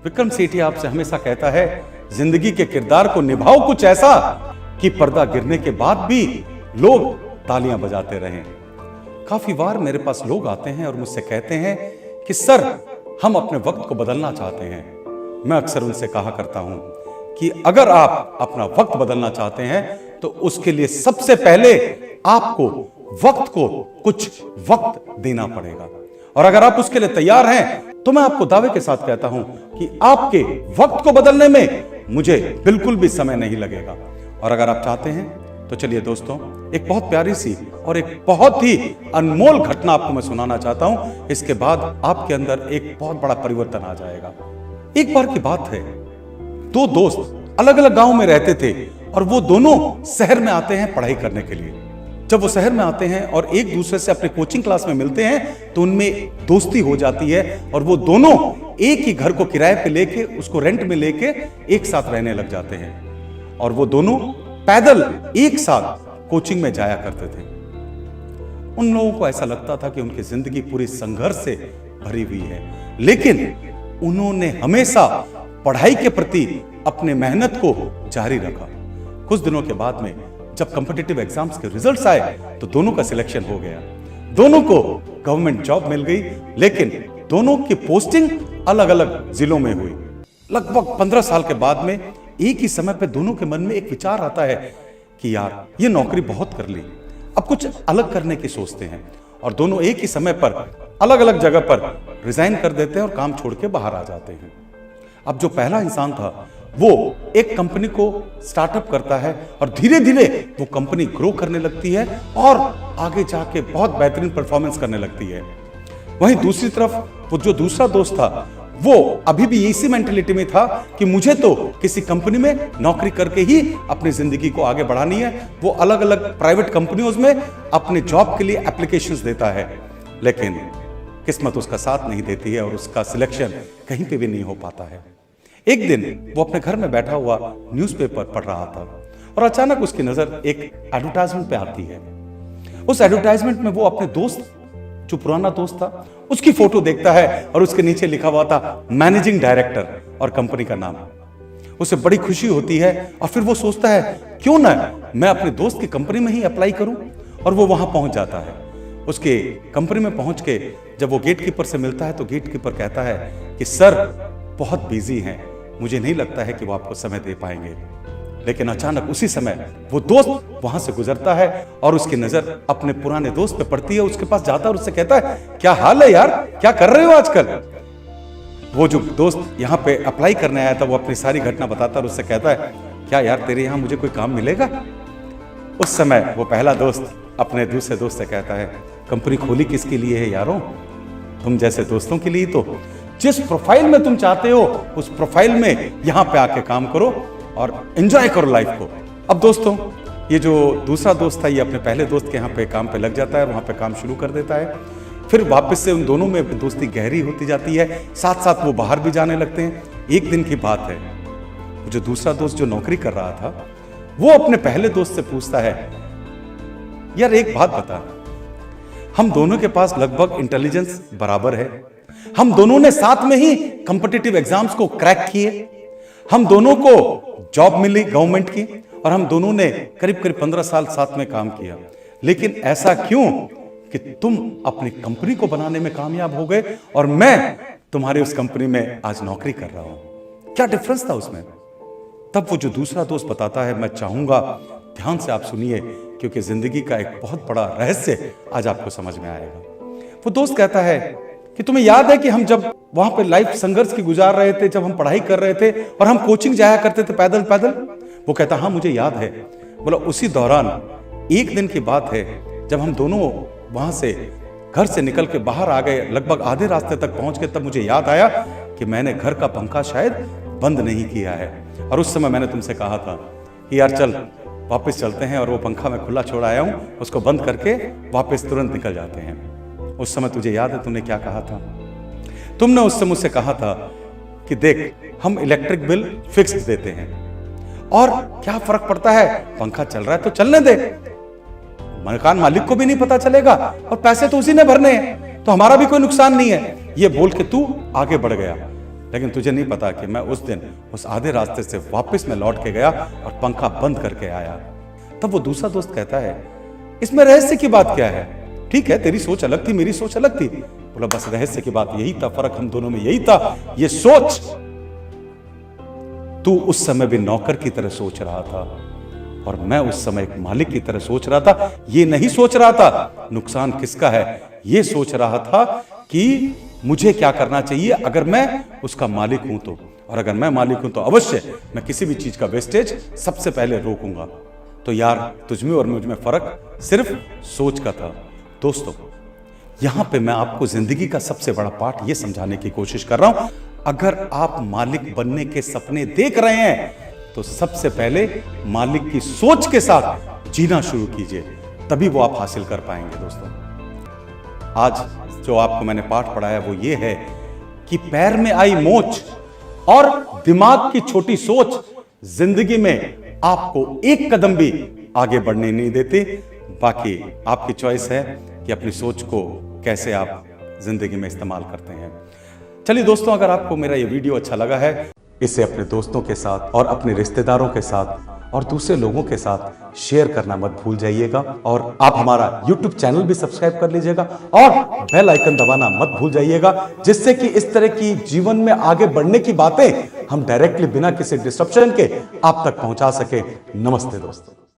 विक्रम सेठी आपसे हमेशा कहता है, जिंदगी के किरदार को निभाओ कुछ ऐसा कि पर्दा गिरने के बाद भी लोग तालियां बजाते रहें। काफी बार मेरे पास लोग आते हैं और मुझसे कहते हैं कि सर, हम अपने वक्त को बदलना चाहते हैं। मैं अक्सर उनसे कहा करता हूं कि अगर आप अपना वक्त बदलना चाहते हैं तो उसके लिए सबसे पहले आपको वक्त को कुछ वक्त देना पड़ेगा, और अगर आप उसके लिए तैयार हैं तो मैं आपको दावे के साथ कहता हूं कि आपके वक्त को बदलने में मुझे बिल्कुल भी समय नहीं लगेगा। और अगर आप चाहते हैं तो चलिए दोस्तों, एक बहुत प्यारी सी और एक बहुत ही अनमोल घटना आपको मैं सुनाना चाहता हूं। इसके बाद आपके अंदर एक बहुत बड़ा परिवर्तन आ जाएगा। एक बार की बात है, दो दोस्त अलग अलग गांव में रहते थे और वो दोनों शहर में आते हैं पढ़ाई करने के लिए। जब वो शहर में आते हैं और एक दूसरे से अपने कोचिंग क्लास में मिलते हैं तो उनमें दोस्ती हो जाती है और वो दोनों एक ही घर को किराए पे लेके, उसको रेंट में लेके एक साथ रहने लग जाते हैं। और वो दोनों पैदल एक साथ कोचिंग में जाया करते थे। उन लोगों को ऐसा लगता था कि उनकी जिंदगी पूरी संघर्ष से भरी हुई है, लेकिन उन्होंने हमेशा पढ़ाई के प्रति अपने मेहनत को जारी रखा। कुछ दिनों के बाद में जब कॉम्पिटिटिव एग्जाम्स के रिजल्ट्स आए तो दोनों का सिलेक्शन हो गया। दोनों को गवर्नमेंट जॉब मिल गई, लेकिन दोनों की पोस्टिंग अलग अलग जिलों में हुई। लगभग 15 साल के बाद में एक ही समय पे दोनों के मन में एक विचार आता है कि यार, ये नौकरी बहुत कर ली, अब कुछ अलग करने की सोचते हैं। और दोनों एक ही समय पर अलग अलग जगह पर रिजाइन कर देते हैं और काम छोड़ के बाहर आ जाते हैं। अब जो पहला इंसान था वो एक कंपनी को स्टार्टअप करता है और धीरे धीरे वो कंपनी ग्रो करने लगती है और आगे जाके बहुत बेहतरीन परफॉर्मेंस करने लगती है। वहीं दूसरी तरफ वो जो दूसरा दोस्त था वो अभी भी इसी मेंटेलिटी में था कि मुझे तो किसी कंपनी में नौकरी करके ही अपनी जिंदगी को आगे बढ़ानी है। वो अलग अलग प्राइवेट कंपनियों में अपने जॉब के लिए एप्लीकेशंस देता है, लेकिन किस्मत उसका साथ नहीं देती है और उसका सिलेक्शन कहीं पे भी नहीं हो पाता है। एक दिन वो अपने घर में बैठा हुआ न्यूज़पेपर पढ़ रहा था और अचानक उसकी नजर एक एडवर्टाइजमेंट पे आती है। उस एडवर्टाइजमेंट में वो अपने दोस्त, जो पुराना दोस्त था, उसकी फोटो देखता है और उसके नीचे लिखा हुआ था मैनेजिंग डायरेक्टर और कंपनी का नाम। उसे बड़ी खुशी होती है और फिर वो सोचता है क्यों ना मैं अपने दोस्त की कंपनी में ही अप्लाई करूं, और वो वहां पहुंच जाता है। उसके कंपनी में पहुंच के जब वो गेटकीपर से मिलता है तो गेटकीपर कहता है कि सर, बहुत बिजी हैं, मुझे नहीं लगता है कि वो आपको समय दे पाएंगे। लेकिन अचानक उसी समय वो दोस्त वहां से गुजरता है और उसकी नजर अपने पुराने दोस्त पे पड़ती है। उसके पास जाता है और उससे कहता है, क्या हाल है यार, क्या कर रहे हो आजकल? वो जो दोस्त यहाँ पे अप्लाई करने आया था वो अपनी सारी घटना बताता है और उससे कहता है, क्या यार तेरे यहाँ मुझे कोई काम मिलेगा? उस समय वो पहला दोस्त अपने दूसरे दोस्त से कहता है, कंपनी खोली किसके लिए है यारों? तुम जैसे दोस्तों के लिए। तो जिस प्रोफाइल में तुम चाहते हो उस प्रोफाइल में यहां पे आके काम करो और एंजॉय करो लाइफ को। अब दोस्तों, ये जो दूसरा दोस्त था ये अपने पहले दोस्त के यहाँ पे काम पे लग जाता है और वहां पे काम शुरू कर देता है। फिर वापस से उन दोनों में दोस्ती गहरी होती जाती है, साथ साथ वो बाहर भी जाने लगते हैं। एक दिन की बात है, जो दूसरा दोस्त जो नौकरी कर रहा था वो अपने पहले दोस्त से पूछता है, यार एक बात बता, हम दोनों के पास लगभग इंटेलिजेंस बराबर है, हम दोनों ने साथ में ही कॉम्पिटिटिव एग्जाम्स को क्रैक किए, हम दोनों को जॉब मिली गवर्नमेंट की और हम दोनों ने करीब करीब 15 साल साथ में काम किया, लेकिन ऐसा क्यों कि तुम अपनी कंपनी को बनाने में कामयाब हो गए और मैं तुम्हारी उस कंपनी में आज नौकरी कर रहा हूं? क्या डिफरेंस था उसमें? तब वो जो दूसरा दोस्त बताता है, मैं चाहूंगा ध्यान से आप सुनिए क्योंकि जिंदगी का एक बहुत बड़ा रहस्य आज आपको समझ में आएगा। वो दोस्त कहता है कि तुम्हें याद है कि हम जब वहां पे लाइफ संघर्ष की गुजार रहे थे, जब हम पढ़ाई कर रहे थे और हम कोचिंग जाया करते थे पैदल पैदल? वो कहता, हाँ मुझे याद है। बोला, उसी दौरान एक दिन की बात है जब हम दोनों वहां से घर से निकल के बाहर आ गए, लगभग आधे रास्ते तक पहुंच गए, तब मुझे याद आया कि मैंने घर का पंखा शायद बंद नहीं किया है। और उस समय मैंने तुमसे कहा था कि यार चल वापस चलते हैं, और वो पंखा मैं खुला छोड़ आया हूं, उसको बंद करके वापस तुरंत निकल जाते हैं। उस समय तुझे याद है तुमने क्या कहा था? तुमने उस समय मुझसे कहा था कि देख, हम इलेक्ट्रिक बिल फिक्स देते हैं और क्या फर्क पड़ता है, पंखा चल रहा है तो चलने दे, मकान मालिक को भी नहीं पता चलेगा और पैसे तो उसी ने भरने हैं, तो हमारा भी कोई नुकसान नहीं है। ये बोल के तू आगे बढ़ गया। लेकिन तुझे नहीं पता कि मैं उस दिन उस आधे रास्ते से वापस में लौट के गया और पंखा बंद करके आया। तब वो दूसरा दोस्त कहता है, इसमें रहस्य की बात क्या है? ठीक है, तेरी सोच अलग थी, मेरी सोच अलग थी। बोला, बस रहस्य की बात यही था, फर्क हम दोनों में यही था, ये सोच। तू उस समय भी नौकर की तरह सोच रहा था और मैं उस समय एक मालिक की तरह सोच रहा था। ये नहीं सोच रहा था नुकसान किसका है, ये सोच रहा था कि मुझे क्या करना चाहिए अगर मैं उसका मालिक हूं तो, और अगर मैं मालिक हूं तो अवश्य मैं किसी भी चीज का वेस्टेज सबसे पहले रोकूंगा। तो यार, तुझमें और मुझ में फर्क सिर्फ सोच का था। दोस्तों, यहां पे मैं आपको जिंदगी का सबसे बड़ा पाठ यह समझाने की कोशिश कर रहा हूं, अगर आप मालिक बनने के सपने देख रहे हैं तो सबसे पहले मालिक की सोच के साथ जीना शुरू कीजिए, तभी वो आप हासिल कर पाएंगे। दोस्तों, आज जो आपको मैंने पाठ पढ़ाया वो ये है कि पैर में आई मोच और दिमाग की छोटी सोच जिंदगी में आपको एक कदम भी आगे बढ़ने नहीं देती। बाकी आपकी चॉइस है कि अपनी सोच को कैसे आप जिंदगी में इस्तेमाल करते हैं। चलिए दोस्तों, अगर आपको मेरा ये वीडियो अच्छा लगा है, इसे अपने दोस्तों के साथ और अपने रिश्तेदारों के साथ और दूसरे लोगों के साथ शेयर करना मत भूल जाइएगा। और आप हमारा YouTube चैनल भी सब्सक्राइब कर लीजिएगा और बेल आइकन दबाना मत भूल जाइएगा, जिससे कि इस तरह की जीवन में आगे बढ़ने की बातें हम डायरेक्टली बिना किसी डिस्ट्रप्शन के आप तक पहुंचा सके। नमस्ते दोस्तों।